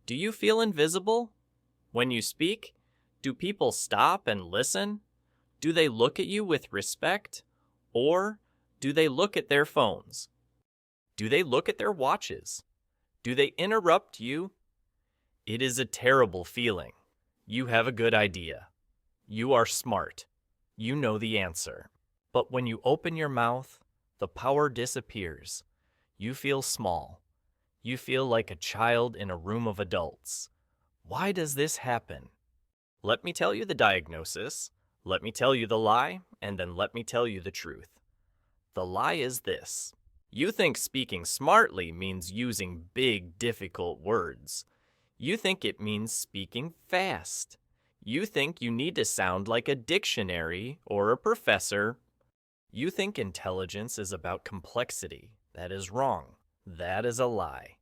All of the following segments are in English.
Do you feel invisible? When you speak, do people stop and listen? Do they look at you with respect? Or do they look at their phones? Do they look at their watches? Do they interrupt you? It is a terrible feeling. You have a good idea. You are smart. You know the answer. But when you open your mouth, the power disappears. You feel small. You feel like a child in a room of adults. Why does this happen? Let me tell you the diagnosis. Let me tell you the lie, and then let me tell you the truth. The lie is this. You think speaking smartly means using big, difficult words. You think it means speaking fast. You think you need to sound like a dictionary or a professor. You think intelligence is about complexity. That is wrong. That is a lie.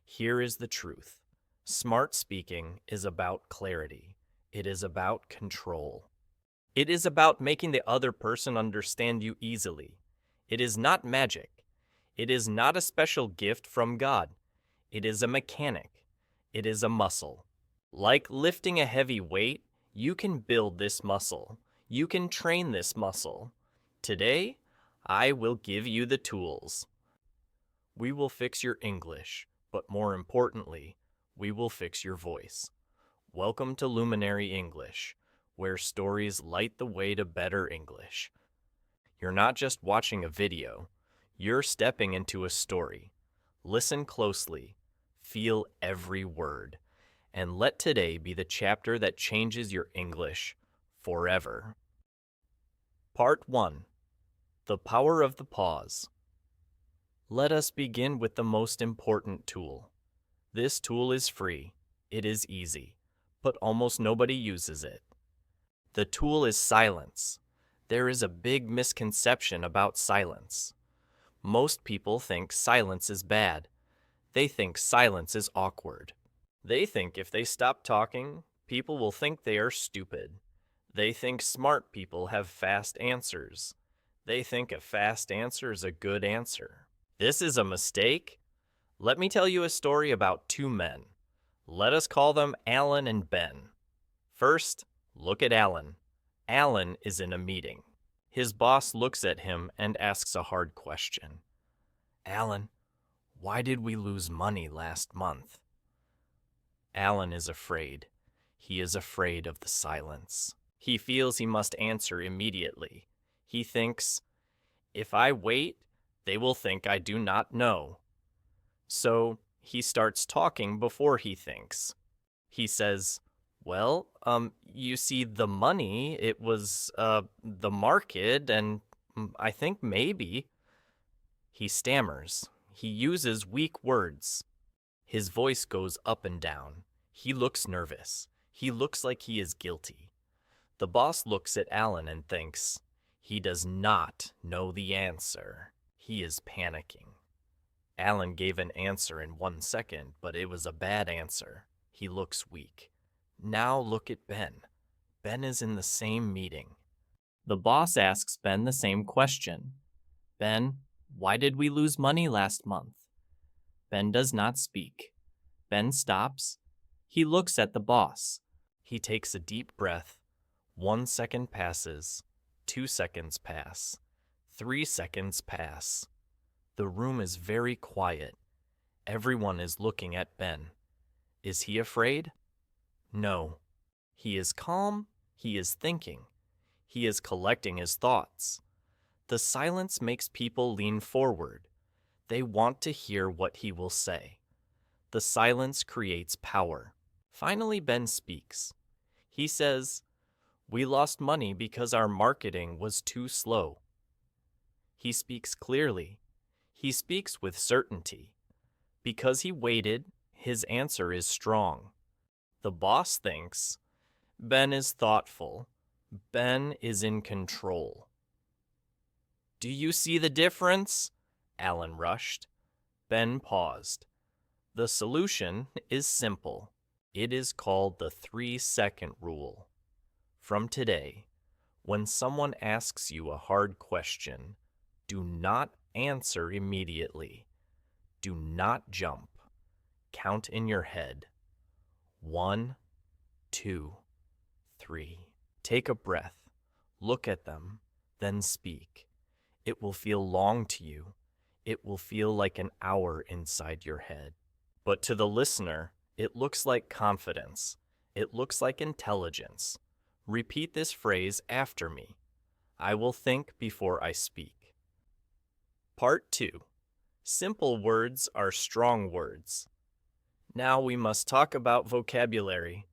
Here is the truth. Smart speaking is about clarity. It is about control. It is about making the other person understand you easily. It is not magic. It is not a special gift from God. It is a mechanic. It is a muscle. Like lifting a heavy weight, you can build this muscle. You can train this muscle. Today, I will give you the tools. We will fix your English, but more importantly, we will fix your voice. Welcome to Luminary English, where stories light the way to better English. You're not just watching a video, you're stepping into a story. Listen closely, feel every word, and let today be the chapter that changes your English forever. Part 1. The Power of the Pause. Let us begin with the most important tool. This tool is free, it is easy, but almost nobody uses it. The tool is silence. There is a big misconception about silence. Most people think silence is bad. They think silence is awkward. They think if they stop talking, people will think they are stupid. They think smart people have fast answers. They think a fast answer is a good answer. This is a mistake. Let me tell you a story about two men. Let us call them Alan and Ben. First, look at Alan. Alan is in a meeting. His boss looks at him and asks a hard question. Alan, why did we lose money last month? Alan is afraid. He is afraid of the silence. He feels he must answer immediately. He thinks, if I wait, they will think I do not know. So he starts talking before he thinks. He says, well, you see the money, it was, the market, and I think maybe. He stammers. He uses weak words. His voice goes up and down. He looks nervous. He looks like he is guilty. The boss looks at Alan and thinks, he does not know the answer. He is panicking. Alan gave an answer in 1 second, but it was a bad answer. He looks weak. Now look at Ben. Ben is in the same meeting. The boss asks Ben the same question. Ben, why did we lose money last month? Ben does not speak. Ben stops. He looks at the boss. He takes a deep breath. 1 second passes. 2 seconds pass. 3 seconds pass. The room is very quiet. Everyone is looking at Ben. Is he afraid? No. He is calm. He is thinking. He is collecting his thoughts. The silence makes people lean forward. They want to hear what he will say. The silence creates power. Finally, Ben speaks. He says, we lost money because our marketing was too slow. He speaks clearly. He speaks with certainty. Because he waited, his answer is strong. The boss thinks, Ben is thoughtful. Ben is in control. Do you see the difference? Alan rushed. Ben paused. The solution is simple. It is called the 3-second rule. From today, when someone asks you a hard question, do not answer immediately. Do not jump. Count in your head. 1, 2, 3. Take a breath. Look at them, then speak. It will feel long to you. It will feel like an hour inside your head. But to the listener, it looks like confidence. It looks like intelligence. Repeat this phrase after me. I will think before I speak. Part 2. Simple words are strong words. Now we must talk about vocabulary.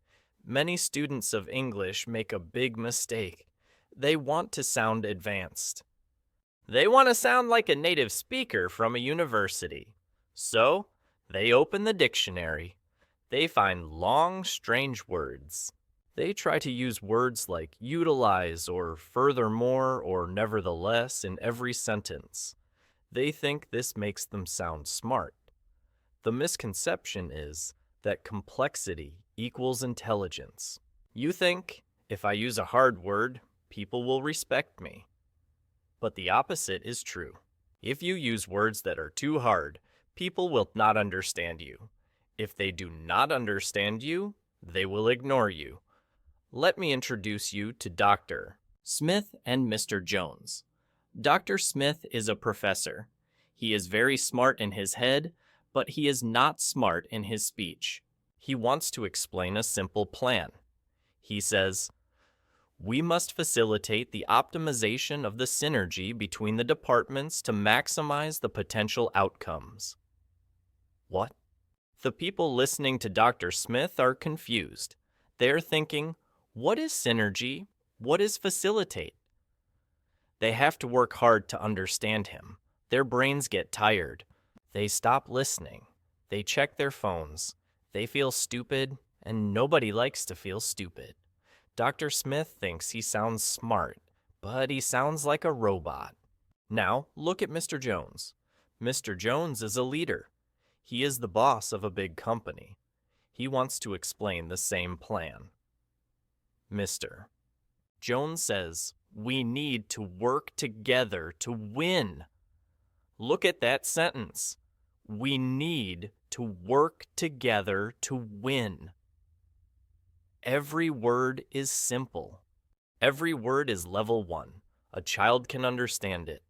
Many students of English make a big mistake. They want to sound advanced. They want to sound like a native speaker from a university. So, they open the dictionary. They find long, strange words. They try to use words like utilize or furthermore or nevertheless in every sentence. They think this makes them sound smart. The misconception is that complexity equals intelligence. You think, if I use a hard word, people will respect me. But the opposite is true. If you use words that are too hard, people will not understand you. If they do not understand you, they will ignore you. Let me introduce you to Dr. Smith and Mr. Jones. Dr. Smith is a professor. He is very smart in his head, but he is not smart in his speech. He wants to explain a simple plan. He says, we must facilitate the optimization of the synergy between the departments to maximize the potential outcomes. What? The people listening to Dr. Smith are confused. They're thinking, what is synergy? What is facilitate? They have to work hard to understand him. Their brains get tired. They stop listening. They check their phones. They feel stupid, and nobody likes to feel stupid. Dr. Smith thinks he sounds smart, but he sounds like a robot. Now, look at Mr. Jones. Mr. Jones is a leader. He is the boss of a big company. He wants to explain the same plan. Mr. Jones says, we need to work together to win. Look at that sentence. We need to work together to win. Every word is simple. Every word is level 1. A child can understand it.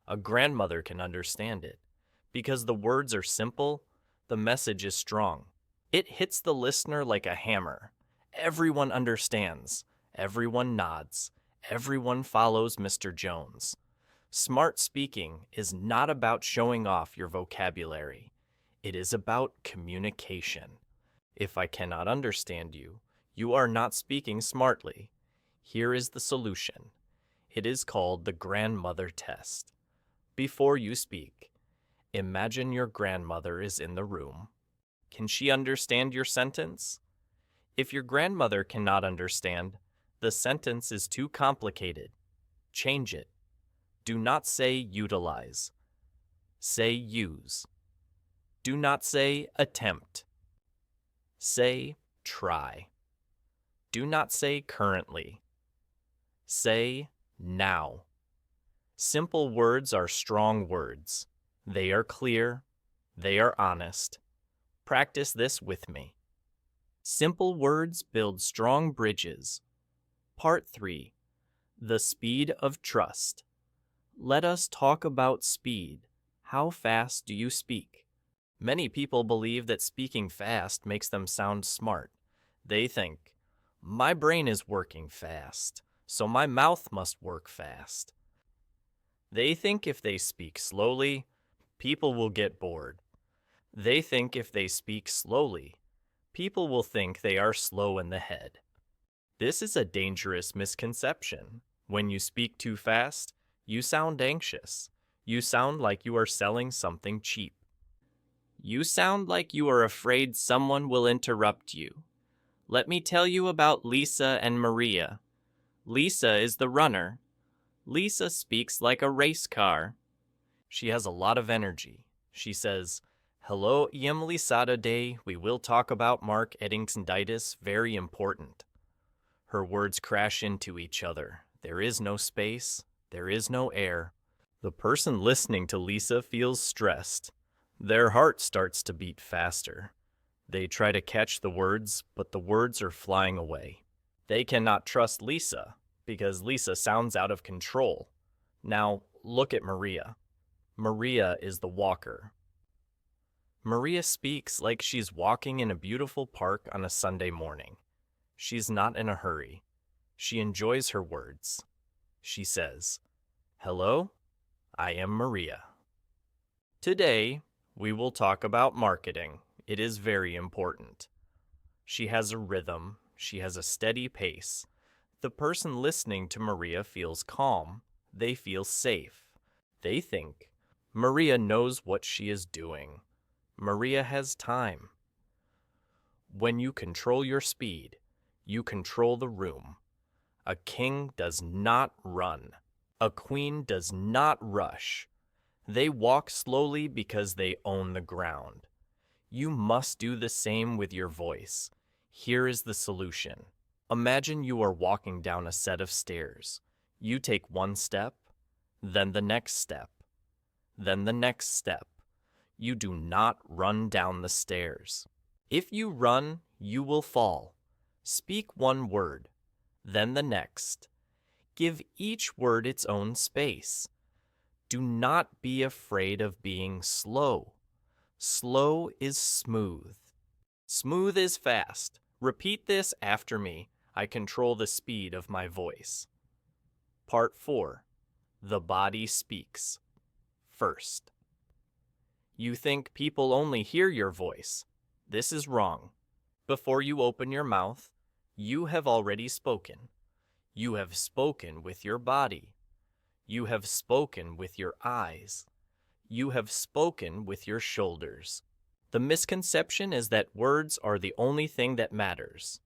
A grandmother can understand it. Because the words are simple, the message is strong. It hits the listener like a hammer. Everyone understands. Everyone nods. Everyone follows Mr. Jones. Smart speaking is not about showing off your vocabulary. It is about communication. If I cannot understand you, you are not speaking smartly. Here is the solution. It is called the grandmother test. Before you speak, imagine your grandmother is in the room. Can she understand your sentence? If your grandmother cannot understand, the sentence is too complicated. Change it. Do not say utilize. Say use. Do not say attempt. Say try. Do not say currently. Say now. Simple words are strong words. They are clear. They are honest. Practice this with me. Simple words build strong bridges. Part 3. The speed of trust. Let us talk about speed. How fast do you speak? Many people believe that speaking fast makes them sound smart. They think, my brain is working fast, so my mouth must work fast. They think if they speak slowly, people will get bored. They think if they speak slowly, people will think they are slow in the head. This is a dangerous misconception. When you speak too fast, you sound anxious. You sound like you are selling something cheap. You sound like you are afraid someone will interrupt you. Let me tell you about Lisa and Maria. Lisa is the runner. Lisa speaks like a race car. She has a lot of energy. She says, hello, Iam Lisada Day. We will talk about Mark Eddingtonditis. Very important. Her words crash into each other. There is no space. There is no air. The person listening to Lisa feels stressed. Their heart starts to beat faster. They try to catch the words, but the words are flying away. They cannot trust Lisa because Lisa sounds out of control. Now, look at Maria. Maria is the walker. Maria speaks like she's walking in a beautiful park on a Sunday morning. She's not in a hurry. She enjoys her words. She says, "Hello, I am Maria." Today, we will talk about marketing. It is very important. She has a rhythm. She has a steady pace. The person listening to Maria feels calm. They feel safe. They think, Maria knows what she is doing. Maria has time. When you control your speed, you control the room. A king does not run. A queen does not rush. They walk slowly because they own the ground. You must do the same with your voice. Here is the solution. Imagine you are walking down a set of stairs. You take one step, then the next step, then the next step. You do not run down the stairs. If you run, you will fall. Speak one word, then the next. Give each word its own space. Do not be afraid of being slow. Slow is smooth. Smooth is fast. Repeat this after me. I control the speed of my voice. Part 4. The body speaks. First. You think people only hear your voice. This is wrong. Before you open your mouth, you have already spoken. You have spoken with your body. You have spoken with your eyes. You have spoken with your shoulders. The misconception is that words are the only thing that matters.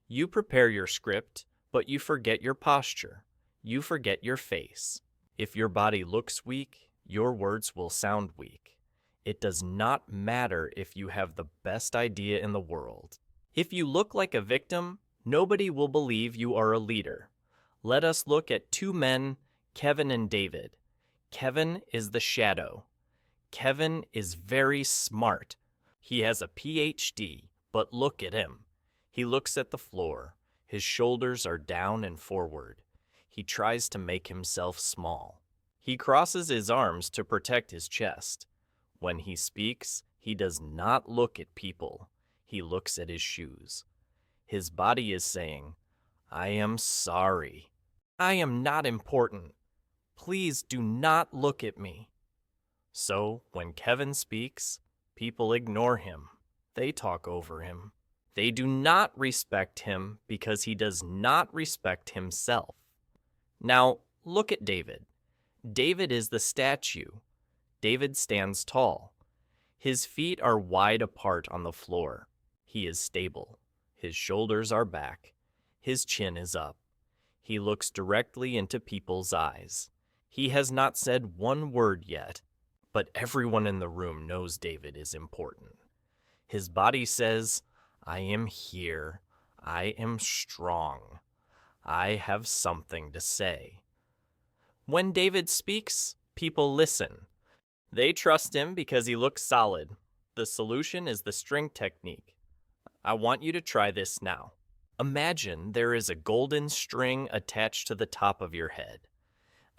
You prepare your script, but you forget your posture. You forget your face. If your body looks weak, your words will sound weak. It does not matter if you have the best idea in the world. If you look like a victim, nobody will believe you are a leader. Let us look at two men, Kevin and David. Kevin is the shadow. Kevin is very smart. He has a PhD, but look at him. He looks at the floor. His shoulders are down and forward. He tries to make himself small. He crosses his arms to protect his chest. When he speaks, he does not look at people. He looks at his shoes. His body is saying, I am sorry. I am not important. Please do not look at me. So, when Kevin speaks, people ignore him. They talk over him. They do not respect him because he does not respect himself. Now, look at David. David is the statue. David stands tall. His feet are wide apart on the floor. He is stable. His shoulders are back. His chin is up. He looks directly into people's eyes. He has not said one word yet, but everyone in the room knows David is important. His body says, I am here. I am strong. I have something to say. When David speaks, people listen. They trust him because he looks solid. The solution is the string technique. I want you to try this now. Imagine there is a golden string attached to the top of your head.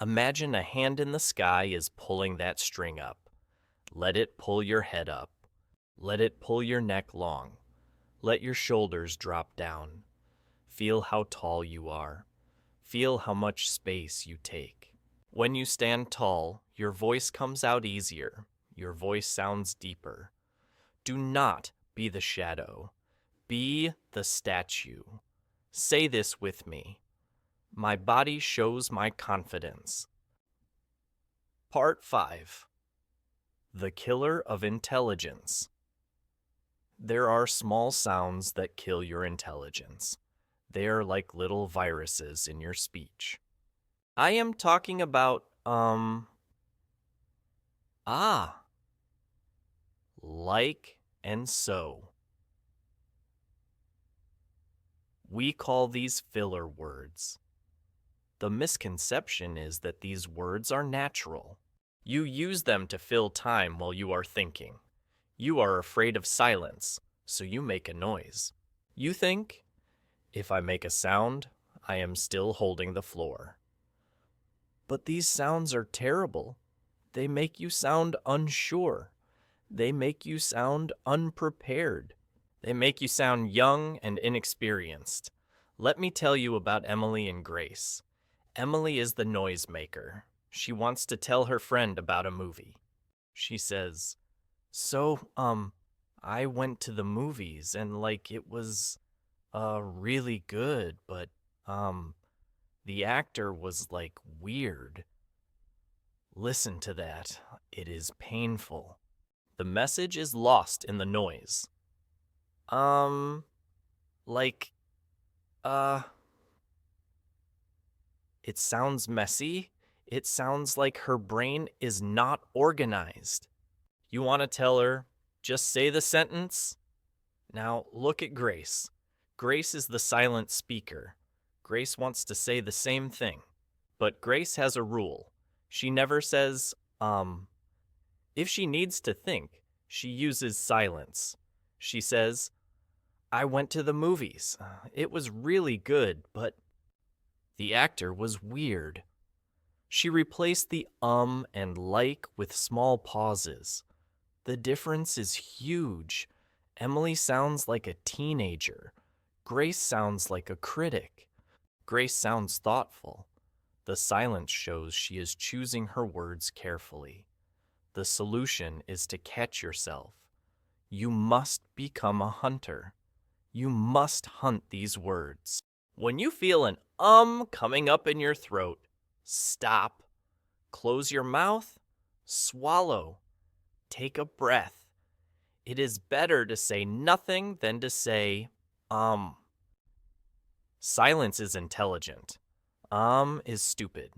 Imagine a hand in the sky is pulling that string up. Let it pull your head up. Let it pull your neck long. Let your shoulders drop down. Feel how tall you are. Feel how much space you take. When you stand tall, your voice comes out easier. Your voice sounds deeper. Do not be the shadow. Be the statue. Say this with me. My body shows my confidence. Part 5. The Killer of Intelligence. There are small sounds that kill your intelligence. They are like little viruses in your speech. I am talking about, like and so. We call these filler words. The misconception is that these words are natural. You use them to fill time while you are thinking. You are afraid of silence, so you make a noise. You think, if I make a sound, I am still holding the floor. But these sounds are terrible. They make you sound unsure. They make you sound unprepared. They make you sound young and inexperienced. Let me tell you about Emily and Grace. Emily is the noisemaker. She wants to tell her friend about a movie. She says, So, I went to the movies and it was, really good, but, the actor was weird. Listen to that. It is painful. The message is lost in the noise. Like, it sounds messy. It sounds like her brain is not organized. You want to tell her, just say the sentence? Now, look at Grace. Grace is the silent speaker. Grace wants to say the same thing. But Grace has a rule. She never says, If she needs to think, she uses silence. She says, I went to the movies. It was really good, but the actor was weird. She replaced the and like with small pauses. The difference is huge. Emily sounds like a teenager. Grace sounds like a critic. Grace sounds thoughtful. The silence shows she is choosing her words carefully. The solution is to catch yourself. You must become a hunter. You must hunt these words. When you feel an coming up in your throat, stop. Close your mouth. Swallow. Take a breath. It is better to say nothing than to say, Silence is intelligent. Is stupid.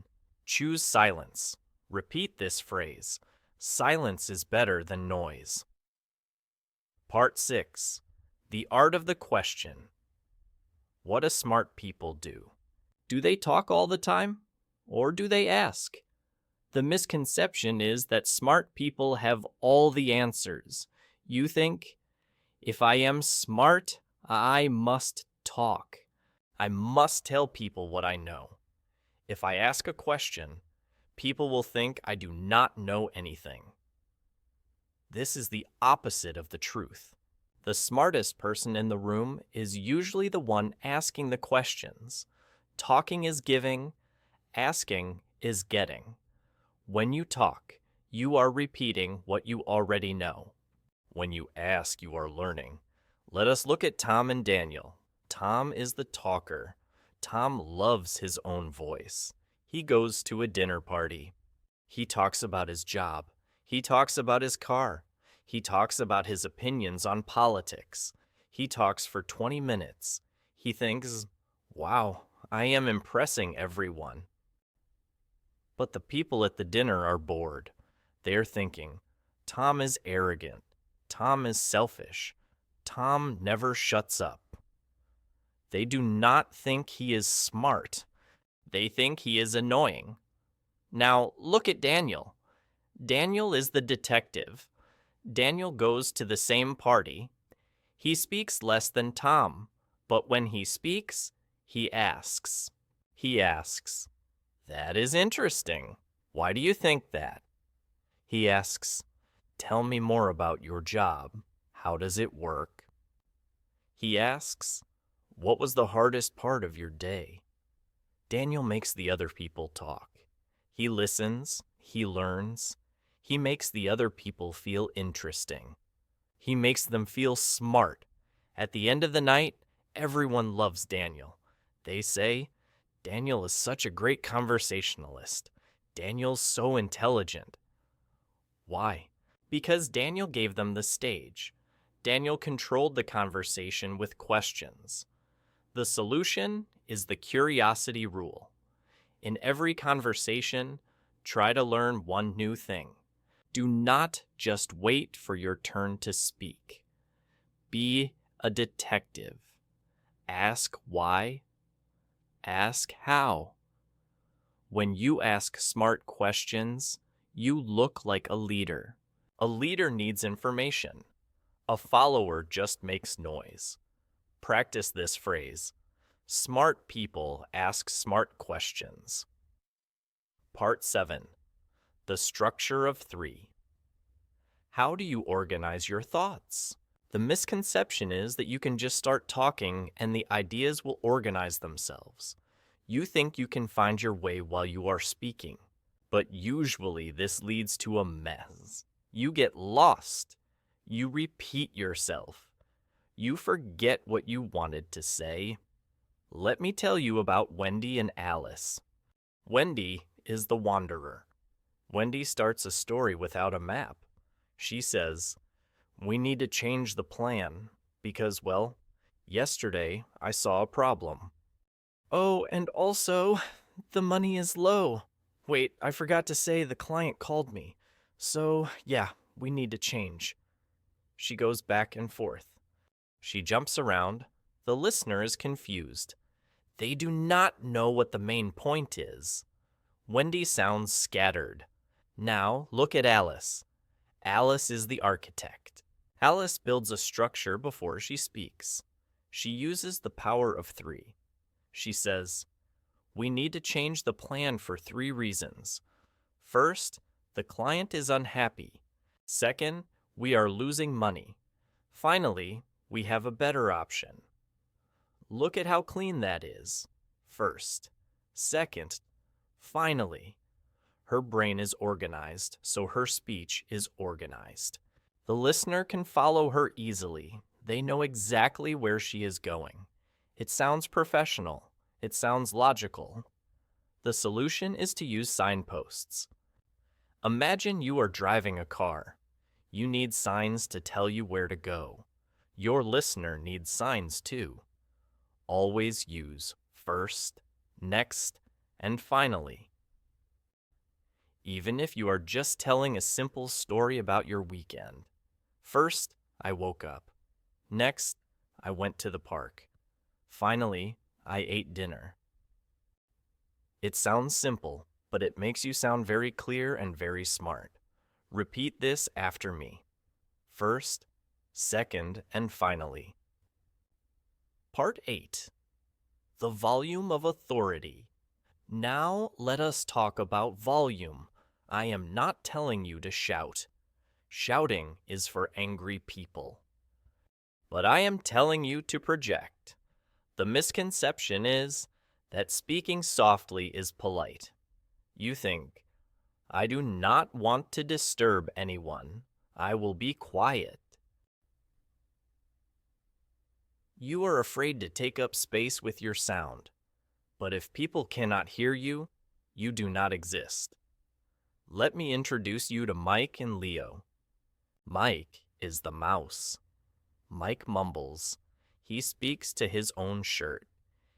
Choose silence. Repeat this phrase. Silence is better than noise. Part 6. The art of the question. What do smart people do? Do they talk all the time? Or do they ask? The misconception is that smart people have all the answers. You think, if I am smart, I must talk. I must tell people what I know. If I ask a question, people will think I do not know anything. This is the opposite of the truth. The smartest person in the room is usually the one asking the questions. Talking is giving, asking is getting. When you talk, you are repeating what you already know. When you ask, you are learning. Let us look at Tom and Daniel. Tom is the talker. Tom loves his own voice. He goes to a dinner party. He talks about his job. He talks about his car. He talks about his opinions on politics. He talks for 20 minutes. He thinks, wow, I am impressing everyone. But the people at the dinner are bored. They are thinking, Tom is arrogant. Tom is selfish. Tom never shuts up. They do not think he is smart. They think he is annoying. Now, look at Daniel. Daniel is the detective. Daniel goes to the same party. He speaks less than Tom, but when he speaks, he asks. He asks, that is interesting. Why do you think that? He asks, tell me more about your job. How does it work? He asks, what was the hardest part of your day? Daniel makes the other people talk. He listens, he learns, he makes the other people feel interesting. He makes them feel smart. At the end of the night, everyone loves Daniel. They say, Daniel is such a great conversationalist. Daniel's so intelligent. Why? Because Daniel gave them the stage. Daniel controlled the conversation with questions. The solution is the curiosity rule. In every conversation, try to learn one new thing. Do not just wait for your turn to speak. Be a detective. Ask why. Ask how. When you ask smart questions, you look like a leader. A leader needs information. A follower just makes noise. Practice this phrase. Smart people ask smart questions. Part 7. The structure of 3. How do you organize your thoughts? The misconception is that you can just start talking and the ideas will organize themselves. You think you can find your way while you are speaking, but usually this leads to a mess. You get lost. You repeat yourself. You forget what you wanted to say. Let me tell you about Wendy and Alice. Wendy is the wanderer. Wendy starts a story without a map. She says, "We need to change the plan because, well, yesterday I saw a problem. Oh, and also, the money is low. Wait, I forgot to say the client called me. So, yeah, we need to change." She goes back and forth. She jumps around. The listener is confused. They do not know what the main point is. Wendy sounds scattered. Now, look at Alice. Alice is the architect. Alice builds a structure before she speaks. She uses the power of 3. She says, "We need to change the plan for 3 reasons. First, the client is unhappy. Second, we are losing money. Finally, we have a better option." Look at how clean that is. First, second, finally. Her brain is organized, so her speech is organized. The listener can follow her easily. They know exactly where she is going. It sounds professional. It sounds logical. The solution is to use signposts. Imagine you are driving a car. You need signs to tell you where to go. Your listener needs signs too. Always use first, next, and finally. Even if you are just telling a simple story about your weekend. First, I woke up. Next, I went to the park. Finally, I ate dinner. It sounds simple, but it makes you sound very clear and very smart. Repeat this after me. First, second, and finally. Part 8. The volume of authority. Now let us talk about volume. I am not telling you to shout. Shouting is for angry people. But I am telling you to project. The misconception is that speaking softly is polite. You think, "I do not want to disturb anyone. I will be quiet." You are afraid to take up space with your sound. But if people cannot hear you, you do not exist. Let me introduce you to Mike and Leo. Mike is the mouse. Mike mumbles. He speaks to his own shirt.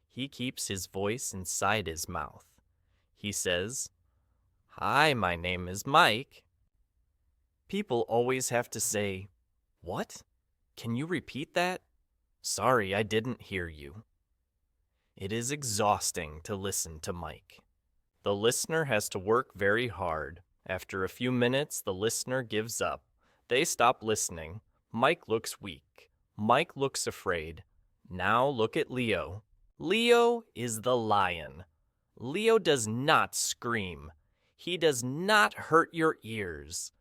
He keeps his voice inside his mouth. He says, "Hi, my name is Mike." People always have to say, "What? Can you repeat that? Sorry, I didn't hear you." It is exhausting to listen to Mike. The listener has to work very hard. After a few minutes, the listener gives up. They stop listening. Mike looks weak. Mike looks afraid. Now look at Leo. Leo is the lion. Leo does not scream. He does not hurt your ears.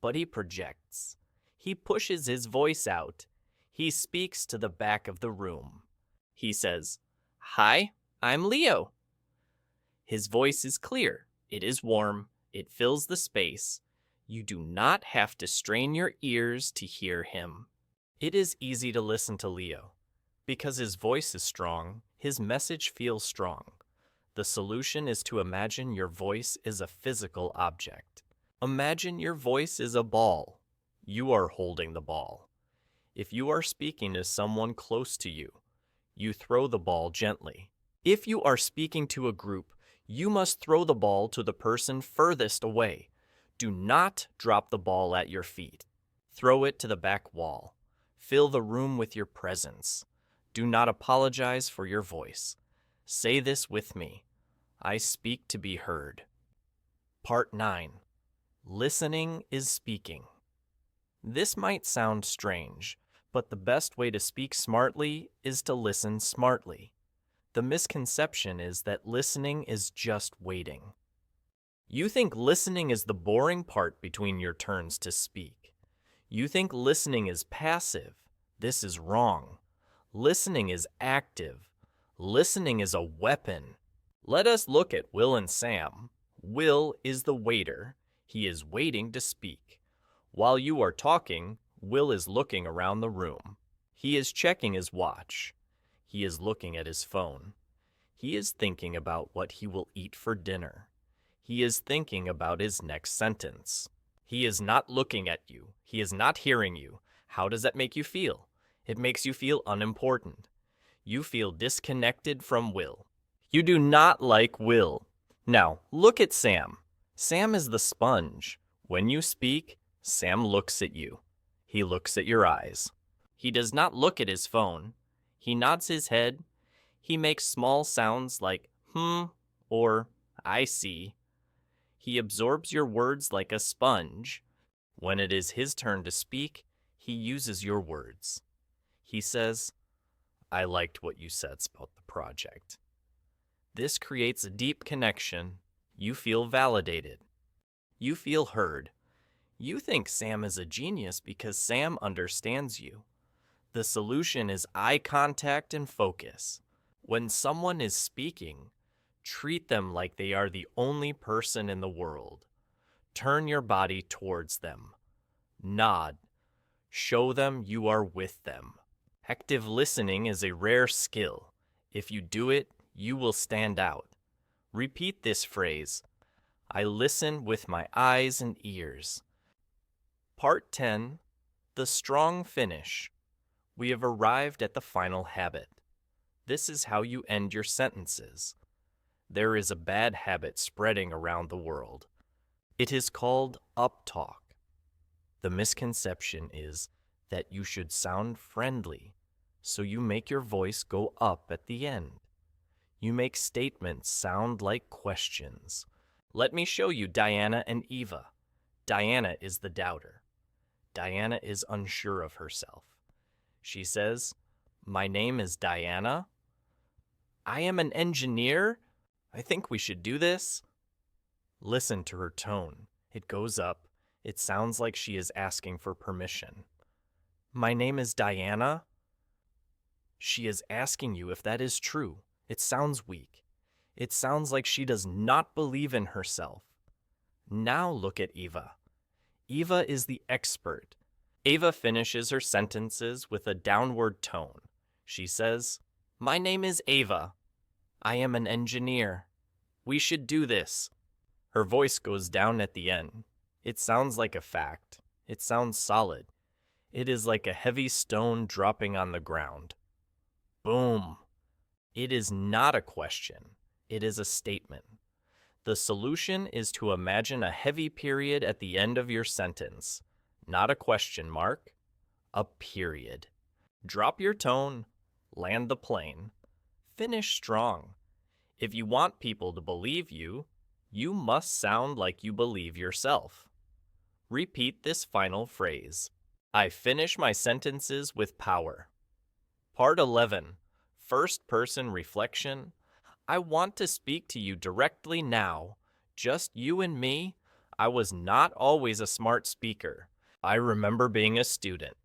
But he projects. He pushes his voice out. He speaks to the back of the room. He says, "Hi, I'm Leo." His voice is clear. It is warm. It fills the space. You do not have to strain your ears to hear him. It is easy to listen to Leo. Because his voice is strong, his message feels strong. The solution is to imagine your voice is a physical object. Imagine your voice is a ball. You are holding the ball. If you are speaking to someone close to you, you throw the ball gently. If you are speaking to a group, you must throw the ball to the person furthest away. Do not drop the ball at your feet. Throw it to the back wall. Fill the room with your presence. Do not apologize for your voice. Say this with me. I speak to be heard. Part 9. Listening is speaking. This might sound strange, but the best way to speak smartly is to listen smartly. The misconception is that listening is just waiting. You think listening is the boring part between your turns to speak. You think listening is passive. This is wrong. Listening is active. Listening is a weapon. Let us look at Will and Sam. Will is the waiter. He is waiting to speak. While you are talking, Will is looking around the room. He is checking his watch. He is looking at his phone. He is thinking about what he will eat for dinner. He is thinking about his next sentence. He is not looking at you. He is not hearing you. How does that make you feel? It makes you feel unimportant. You feel disconnected from Will. You do not like Will. Now, look at Sam. Sam is the sponge. When you speak, Sam looks at you. He looks at your eyes. He does not look at his phone. He nods his head. He makes small sounds like or I see. He absorbs your words like a sponge. When it is his turn to speak, he uses your words. He says, I liked what you said about the project. This creates a deep connection. You feel validated. You feel heard. You think Sam is a genius because Sam understands you. The solution is eye contact and focus. When someone is speaking, treat them like they are the only person in the world. Turn your body towards them. Nod. Show them you are with them. Active listening is a rare skill. If you do it, you will stand out. Repeat this phrase. I listen with my eyes and ears. Part 10. The strong finish. We have arrived at the final habit. This is how you end your sentences. There is a bad habit spreading around the world. It is called uptalk. The misconception is that you should sound friendly, so you make your voice go up at the end. You make statements sound like questions. Let me show you Diana and Eva. Diana is the doubter. Diana is unsure of herself. She says, My name is Diana. I am an engineer. I think we should do this. Listen to her tone. It goes up. It sounds like she is asking for permission. My name is Diana. She is asking you if that is true. It sounds weak. It sounds like she does not believe in herself. Now look at Eva. Eva is the expert. Eva finishes her sentences with a downward tone. She says, My name is Ava. I am an engineer. We should do this. Her voice goes down at the end. It sounds like a fact. It sounds solid. It is like a heavy stone dropping on the ground. Boom. It is not a question. It is a statement. The solution is to imagine a heavy period at the end of your sentence. Not a question mark, a period. Drop your tone, land the plane. Finish strong. If you want people to believe you, you must sound like you believe yourself. Repeat this final phrase. I finish my sentences with power. Part 11. First person reflection. I want to speak to you directly now. Just you and me. I was not always a smart speaker. I remember being a student.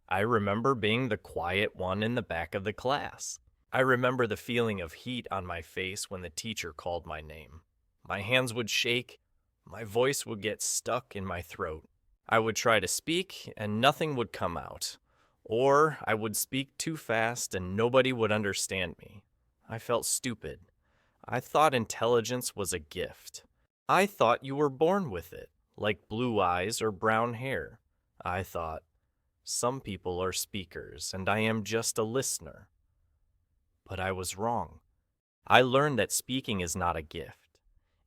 I remember being the quiet one in the back of the class. I remember the feeling of heat on my face when the teacher called my name. My hands would shake. My voice would get stuck in my throat. I would try to speak and nothing would come out. Or I would speak too fast and nobody would understand me. I felt stupid. I thought intelligence was a gift. I thought you were born with it, like blue eyes or brown hair. I thought, some people are speakers and I am just a listener. But I was wrong. I learned that speaking is not a gift.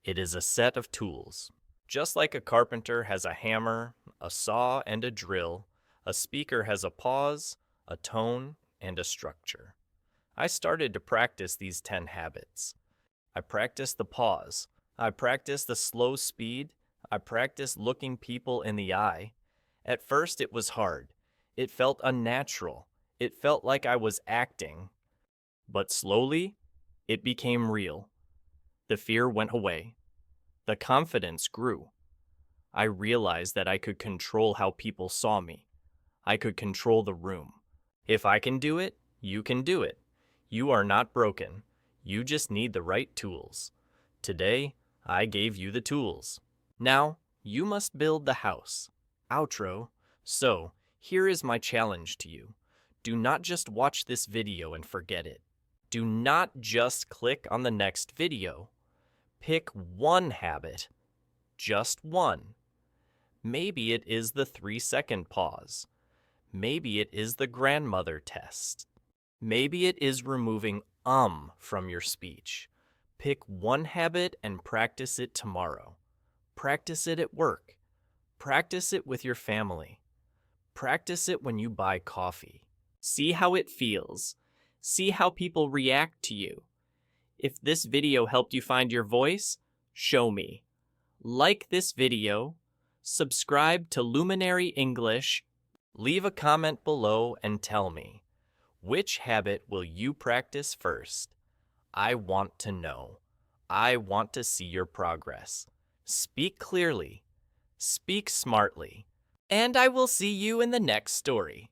It is a set of tools. Just like a carpenter has a hammer, a saw, and a drill, a speaker has a pause, a tone, and a structure. I started to practice these 10 habits. I practiced the pause. I practiced the slow speed. I practiced looking people in the eye. At first, it was hard. It felt unnatural. It felt like I was acting. But slowly, it became real. The fear went away. The confidence grew. I realized that I could control how people saw me. I could control the room. If I can do it, you can do it. You are not broken. You just need the right tools. Today, I gave you the tools. Now, you must build the house. Outro. So, here is my challenge to you. Do not just watch this video and forget it. Do not just click on the next video. Pick one habit. Just one. Maybe it is the 3-second pause. Maybe it is the grandmother test. Maybe it is removing from your speech. Pick one habit and practice it tomorrow. Practice it at work. Practice it with your family. Practice it when you buy coffee. See how it feels. See how people react to you. If this video helped you find your voice, show me. Like this video, subscribe to Luminary English, leave a comment below and tell me, which habit will you practice first? I want to know. I want to see your progress. Speak clearly. Speak smartly. And I will see you in the next story.